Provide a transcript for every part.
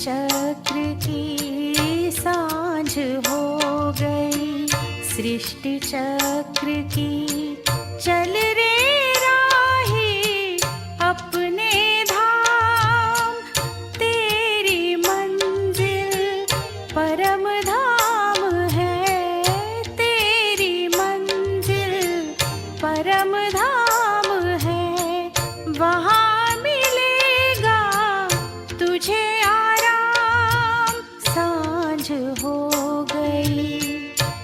चक्र की सांझ हो गई, सृष्टि चक्र की। चल रे राही अपने धाम, तेरी मंजिल परम धाम है, तेरी मंजिल परम धाम है। वहाँ मिलेगा तुझे आराम, सांझ हो गई,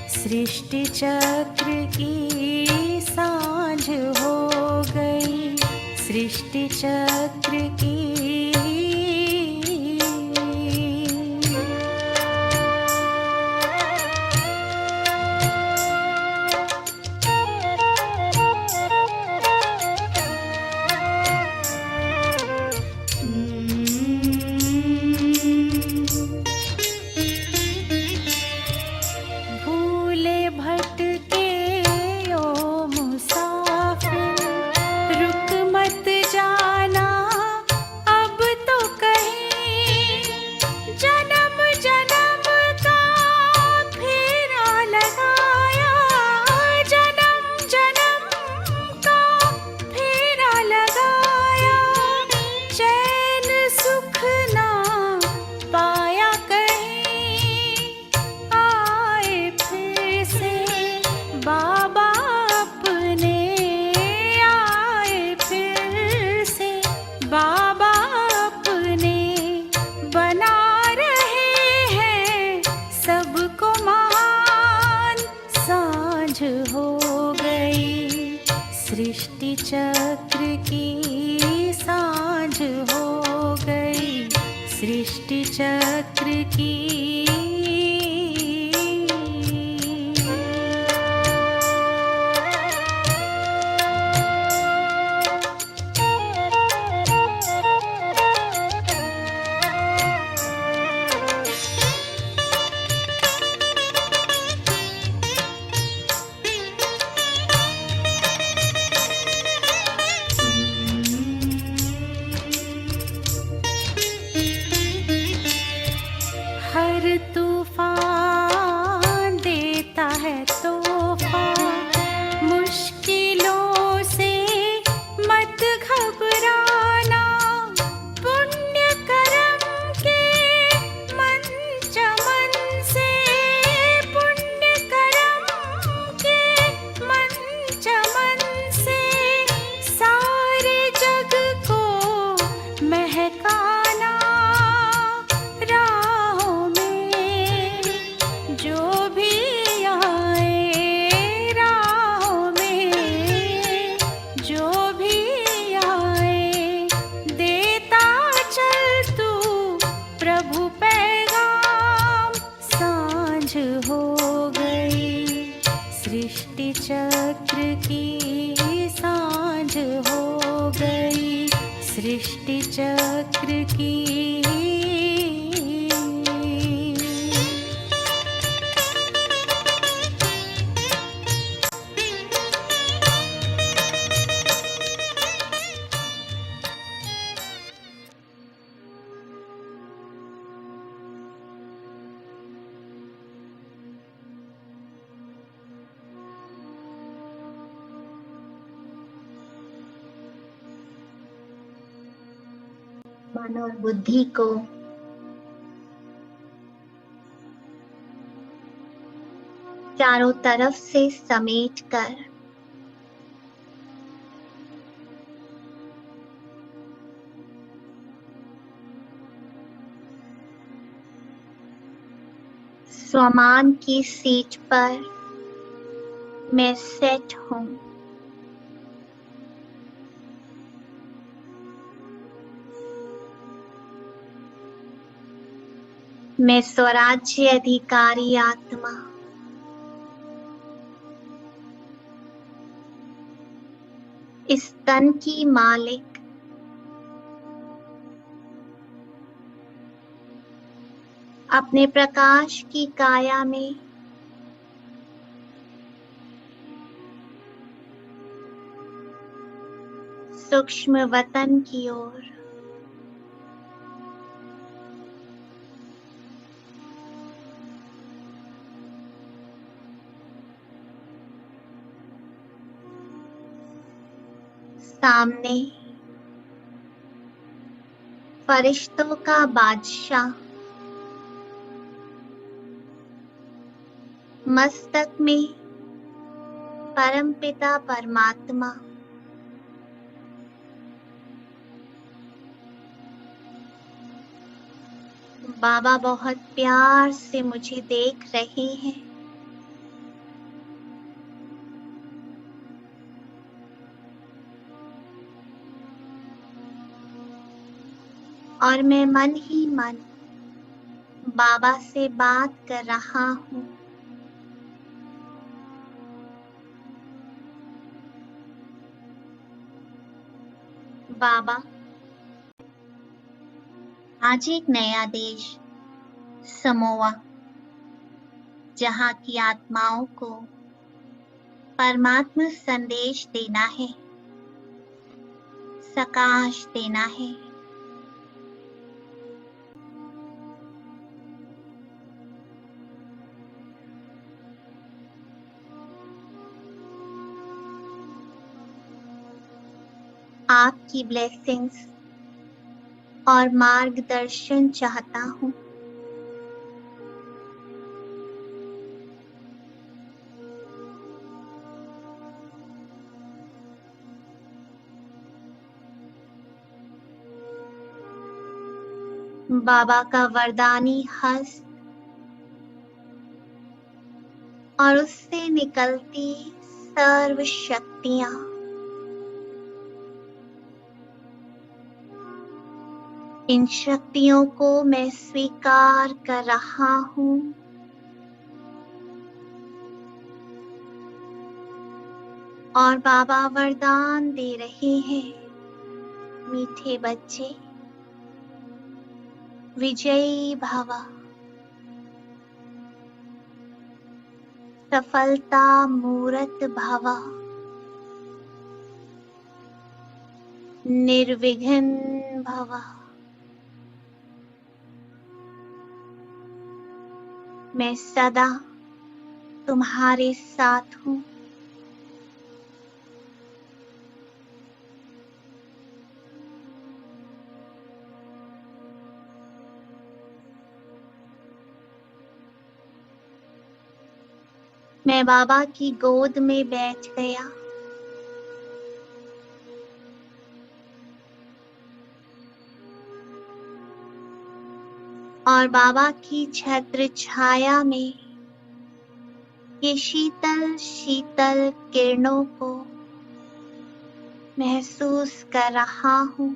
सृष्टि चक्र की सांझ हो गई, सृष्टि चक्र की। भूले भटके ओ मुसाफिर, रुक मत जाना अब तो कहीं। जन्म जन्म का फेरा लगाया, जन्म जन्म का फेरा लगाया। चैन सुख ना पाया कहीं, आए फिर से बाबा अपने, आए फिर से बाबा अपने। बना रहे हैं सबको महान, सांझ हो गई, सृष्टि चक्र की सांझ हो गई, सृष्टि चक्र की। हर तूफान देता है तोहफा, मुश्किलों से मत घबराना। पुण्य कर्म के मन चमन से, पुण्य कर्म के मन चमन से, सारे जग को महकाना। राहों में जो भी आए, राहों में जो भी आए, देता चल तू प्रभु पैगाम, सांझ हो गई, सृष्टि चक्र की सांझ हो गई, सृष्टि चक्र की। मन और बुद्धि को चारों तरफ से समेट कर स्वमान की सीट पर मैं सेट हूं। मैं स्वराज्य अधिकारी आत्मा, इस तन की मालिक, अपने प्रकाश की काया में सूक्ष्म वतन की ओर सामने फरिश्तों का बादशाह, मस्तक में परमपिता परमात्मा, बाबा बहुत प्यार से मुझे देख रहे हैं। और मैं मन ही मन बाबा से बात कर रहा हूँ। बाबा, आज एक नया देश समोआ, जहाँ की आत्माओं को परमात्मा संदेश देना है, सकाश देना है। आपकी ब्लेसिंग्स और मार्गदर्शन चाहता हूँ। बाबा का वरदानी हस्त और उससे निकलती सर्व शक्तियाँ इन शक्तियों को मैं स्वीकार कर रहा हूँ। और बाबा वरदान दे रहे हैं, मीठे बच्चे, विजयी भव, सफलता मूरत भव, निर्विघ्न भव। मैं सदा तुम्हारे साथ हूँ। मैं बाबा की गोद में बैठ गया। और बाबा की छत्र छाया में ये शीतल शीतल किरणों को महसूस कर रहा हूँ।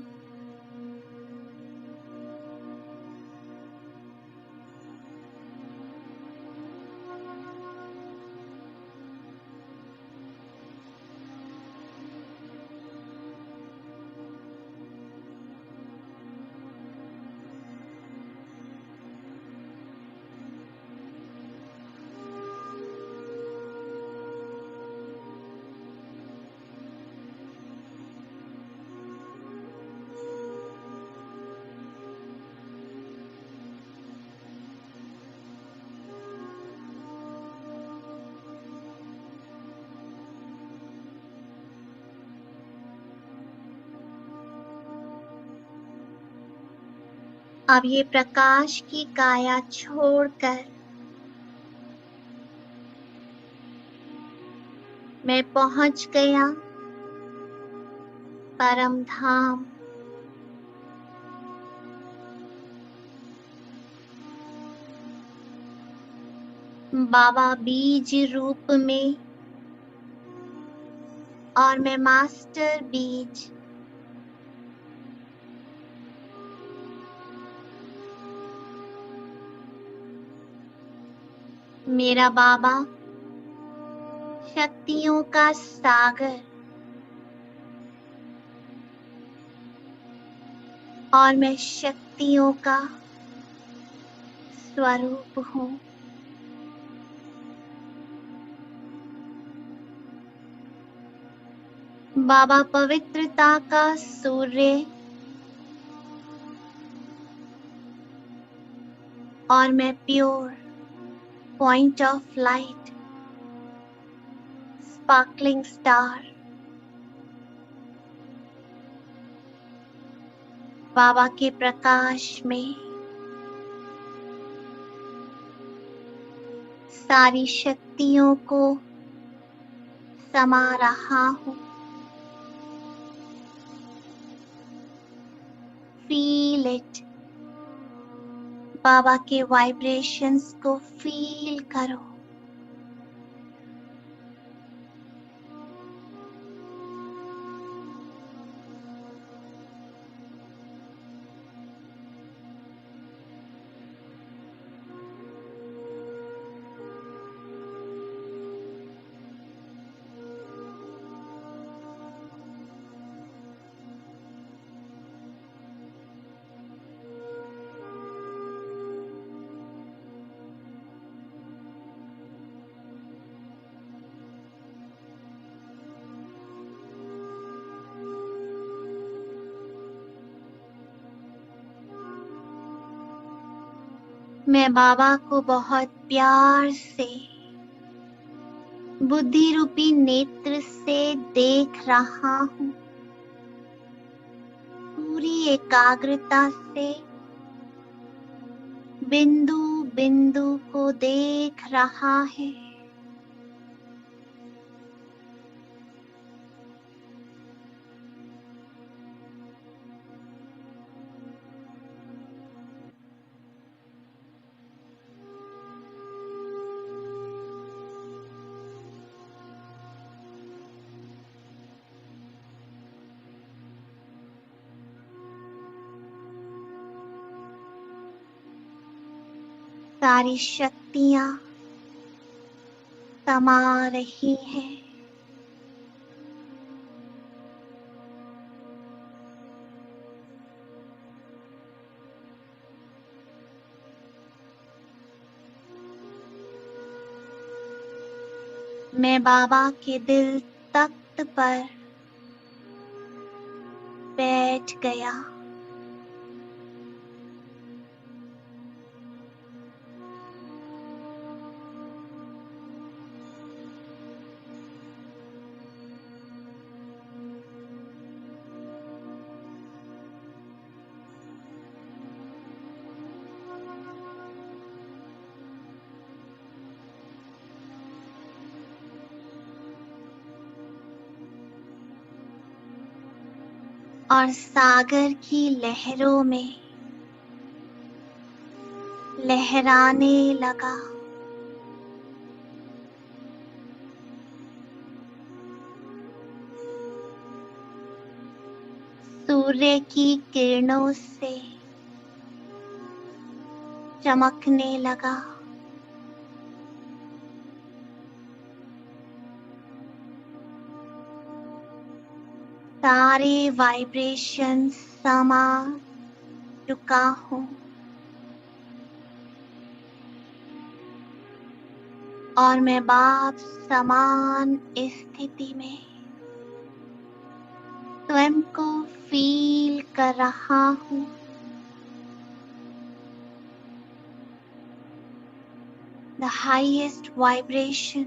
अब ये प्रकाश की काया छोड़कर मैं पहुंच गया परम धाम। बाबा बीज रूप में और मैं मास्टर बीज। मेरा बाबा शक्तियों का सागर और मैं शक्तियों का स्वरूप हूँ। बाबा पवित्रता का सूर्य और मैं pure point of light, sparkling star. Baba के प्रकाश में सारी शक्तियों को समा रहा हूँ। Feel it. बाबा के वाइब्रेशंस को फील करो। मैं बाबा को बहुत प्यार से बुद्धि रूपी नेत्र से देख रहा हूँ। पूरी एकाग्रता से बिंदु बिंदु को देख रहा है। सारी शक्तियां समा रही हैं। मैं बाबा के दिल तख्त पर बैठ गया। और सागर की लहरों में लहराने लगा। सूर्य की किरणों से चमकने लगा। सारे वाइब्रेशन समा चुका हूँ और मैं बाप समान स्थिति में स्वयं को फील कर रहा हूँ। The highest vibration.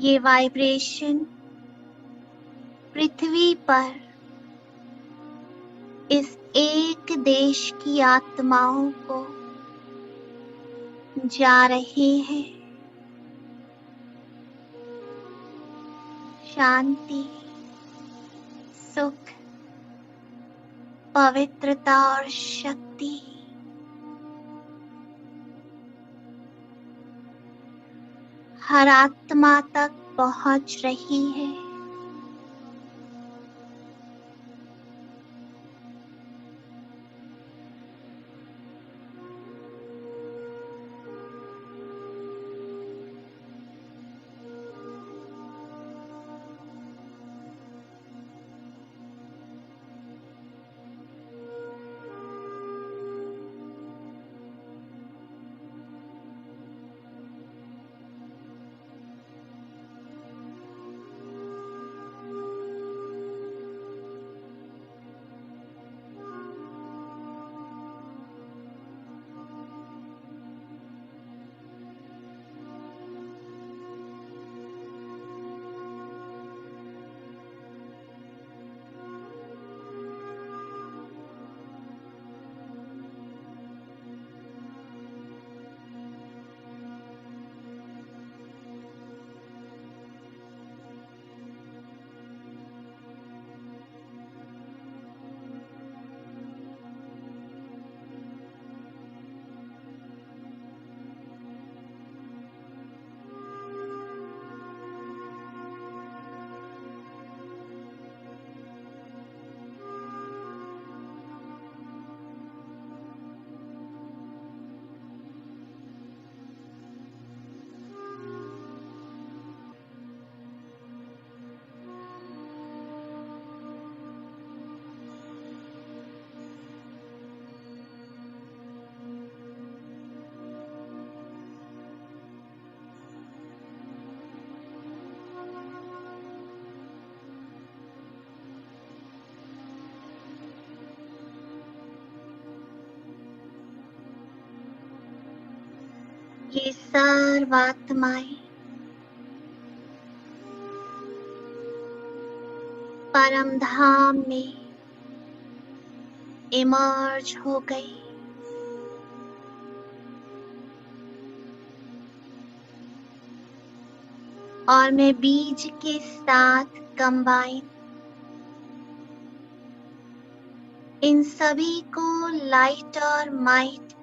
ये वाइब्रेशन पृथ्वी पर इस एक देश की आत्माओं को जा रहे हैं। शांति, सुख, पवित्रता और शक्ति हर आत्मा तक पहुंच रही है। ये सर्वात्माएं परम धाम में इमर्ज हो गई। और मैं बीज के साथ कंबाइन इन सभी को लाइट और माइट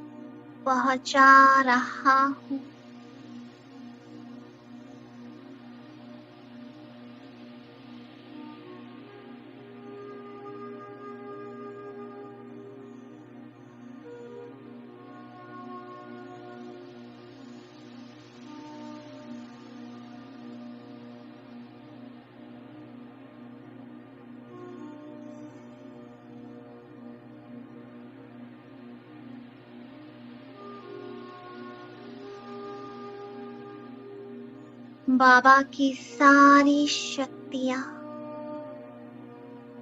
पहुंचा रहा हूं। बाबा की सारी शक्तियां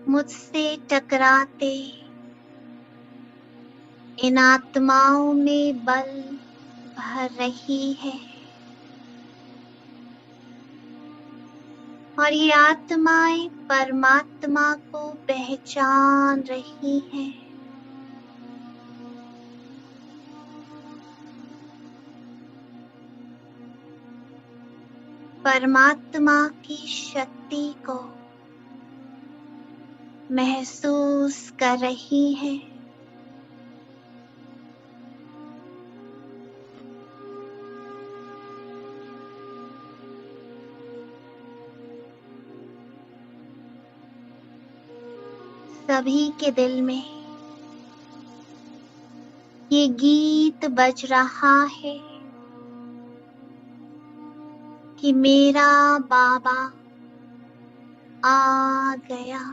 मुझसे टकराते इन आत्माओं में बल भर रही है। और ये आत्माएं परमात्मा को पहचान रही हैं। परमात्मा की शक्ति को महसूस कर रही है। सभी के दिल में ये गीत बज रहा है कि मेरा बाबा आ गया।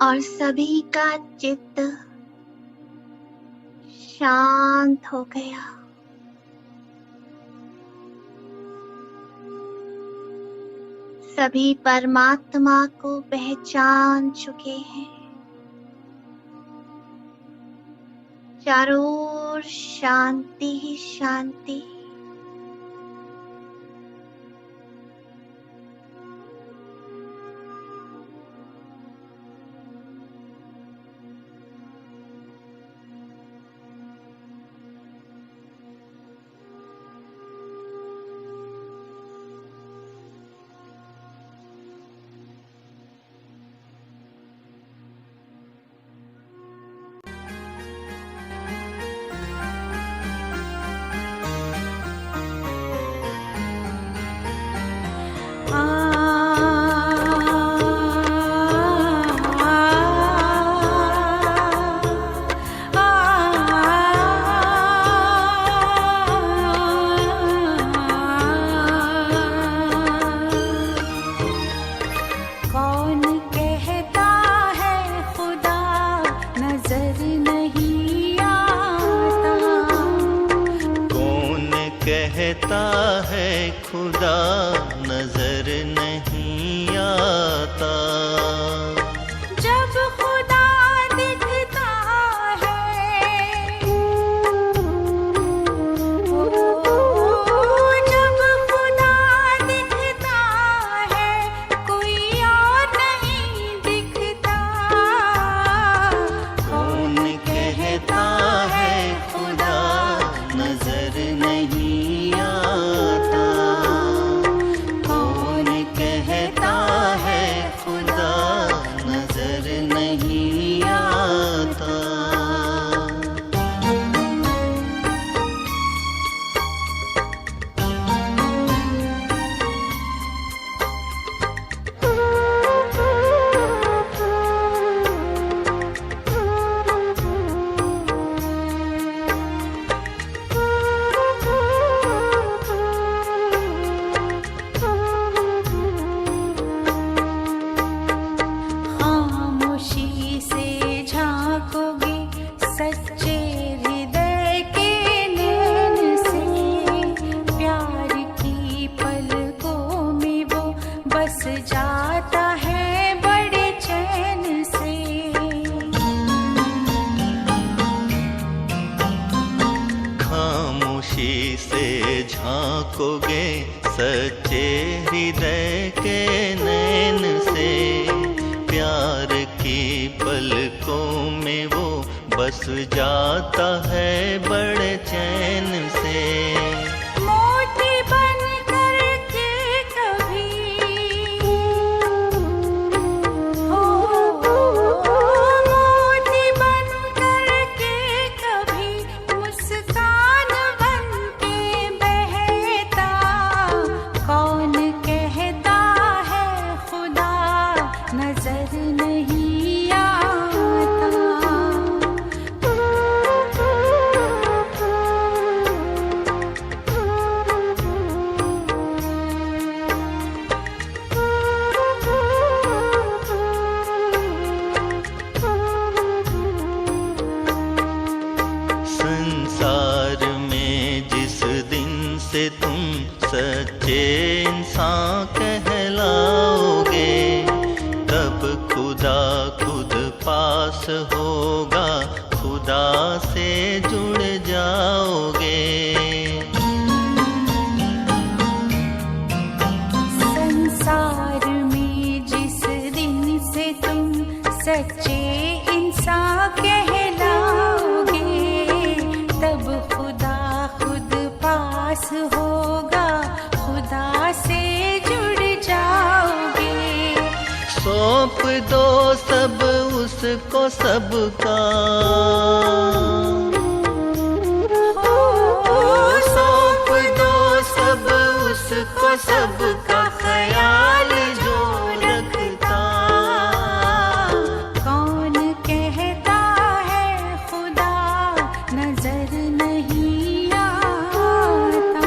और सभी का चित्त शांत हो गया। सभी परमात्मा को पहचान चुके हैं। चारों ओर शांति ही शांति। कहता है खुदा नजर नहीं आता। जब खुदा दिखता है, जब खुदा दिखता है कोई और नहीं दिखता। कौन कहता है खुदा नजर नहीं आता। जाता है बड़े चैन से। खामोशी से झांकोगे सच्चे हृदय के नैन से, प्यार की पलकों में वो बस जाता है बड़े चैन से। मोती बन करके कभी हो, मोती बन करके कभी मुस्कान बन के बहता। कौन कहता है खुदा नजर नहीं आता। संसार में जिस दिन से तुम सच्चे इंसान कहलाओगे, तब खुदा खुद पास होगा, खुदा से जुड़ जाओगे। संसार में जिस दिन से तुम सच्चे इंसान कहलाओगे, तब खुदा खुद पास होगा, खुदा से जुड़ जाओगे। सौंप दो सब उसको सबका, सौंप दो सब उसको सबका, ख्याल जो रखता। कौन कहता है खुदा नजर नहीं आता।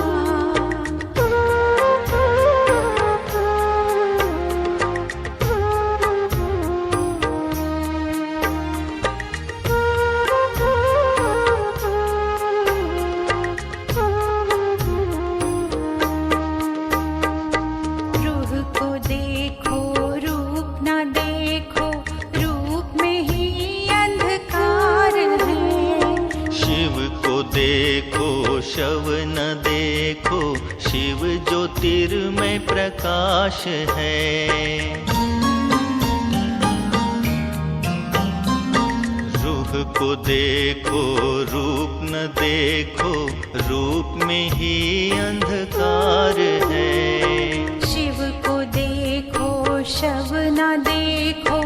रूह को देखो रूप ना देखो, रूप में ही अंधकार है। शिव को देखो शव न देखो, शिव ज्योतिर्मय प्रकाश है। रूह को देखो रूप न देखो, रूप में ही अंधकार है। शिव को देखो शव ना देखो,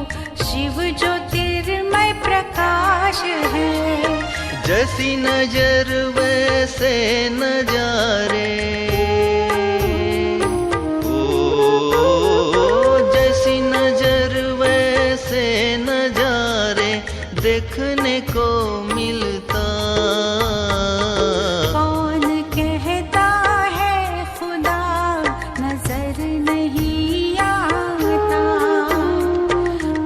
शिव ज्योतिर्मय प्रकाश है। जैसी नजर वैसे नजारे, ओ जैसी नजर वैसे नजारे देखने को मिलता। कौन कहता है खुदा नजर नहीं आता।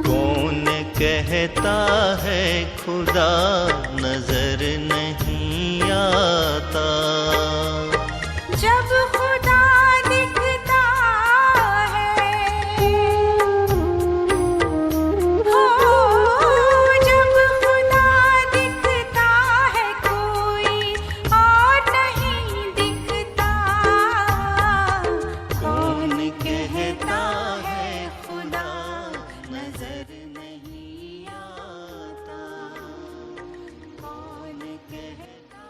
कौन कहता है खुदा नजर नहीं आता। जब खुदा दिखता है, हो जब खुदा दिखता है, कोई और नहीं दिखता। कौन कहता है खुदा नजर नहीं आता। कौन कहता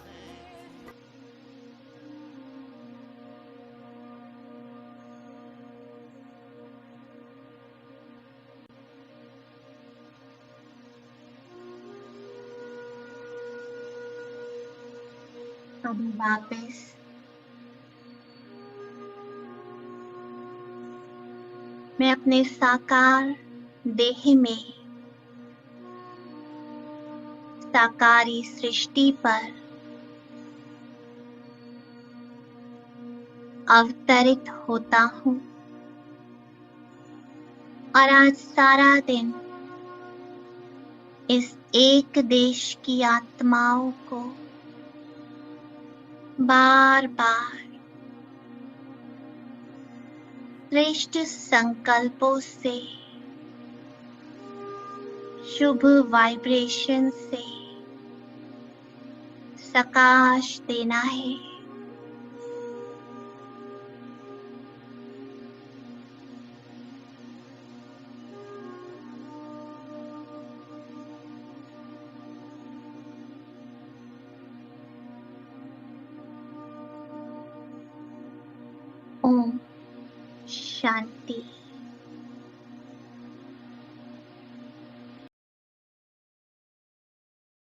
है। अभी वापस मैं अपने साकार देह में साकारी सृष्टि पर अवतरित होता हूँ और आज सारा दिन इस एक देश की आत्माओं को बार बार श्रेष्ठ संकल्पों से, शुभ वाइब्रेशन से सकाश देना है। ओम शांति।